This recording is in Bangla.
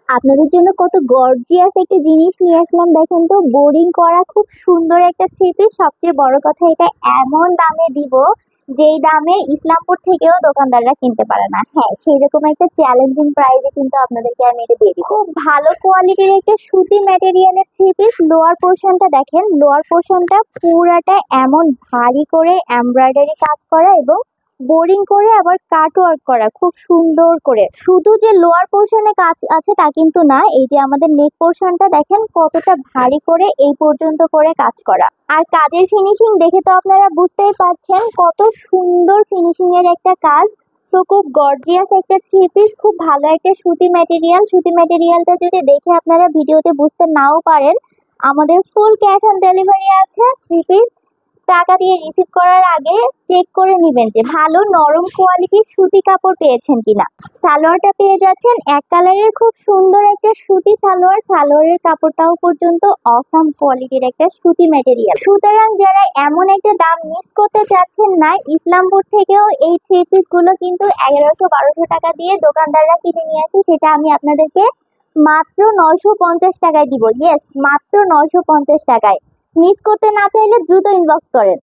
আপনাদের জন্য কত গর্জিয়াস একটা জিনিস নিয়ে আসলাম। দেখেন তো, বোরিং করা খুব সুন্দর একটা থ্রি পিস। সবচেয়ে বড় কথা, এটা এমন দামে দিব যেই দামে ইসলামপুর থেকেও দোকানদাররা কিনতে পারে না। হ্যাঁ, সেই রকম একটা চ্যালেঞ্জিং প্রাইসে কিন্তু আপনাদেরকে আমি এটা দিয়ে দিব। খুব ভালো কোয়ালিটির একটা সুতি ম্যাটেরিয়ালের থ্রি পিস। লোয়ার পোর্শনটা দেখেন, লোয়ার পোর্শনটা পুরাটা এমন ভারী করে এমব্রয়ডারি কাজ করা এবং বোরিং করে আবার কাট ওয়ার্ক করা খুব সুন্দর করে। শুধু যে লোয়ার পোর্শনে কাজ আছে তা কিন্তু না, এই যে আমাদের নেক পোর্শনটা দেখেন কতটা ভারী করে এই পর্যন্ত করে কাজ করা। আর কাজের ফিনিশিং দেখে তো আপনারা বুঝতেই পারছেন কত সুন্দর ফিনিশিং এর একটা কাজ। সো খুব গর্জিয়াস একটা থ্রি পিস, খুব ভালো একটা সুতি ম্যাটেরিয়াল। সুতি ম্যাটেরিয়ালটা যদি দেখে আপনারা ভিডিওতে বুঝতে নাও পারেন, আমাদের ফুল ক্যাশ অন ডেলিভারি আছে। থ্রি পিস টাকা দিয়ে রিসিভ করার আগে চেক করে নেবেন যে ভালো নরম কোয়ালিটির সুতি কাপড় পেয়েছেন কিনা। সালোয়ারটা পেয়ে যাচ্ছেন এক কালারের খুব সুন্দর একটা সুতি সালোয়ার। সালোয়ারের কাপড়টাও পর্যন্ত অসাম কোয়ালিটির একটা সুতি ম্যাটেরিয়াল। সুতরাং যারা এমন একটা দাম মিস করতে চাচ্ছেন না, ইসলামপুর থেকেও এই থ্রি পিস গুলো কিন্তু 1100-1200 টাকা দিয়ে দোকানদাররা কিনে নিয়ে আসে। সেটা আমি আপনাদেরকে মাত্র 950 টাকায় দিব। ইয়েস, মাত্র 950 টাকায়। মিস করতে না চাইলে দ্রুত ইনবক্স করেন।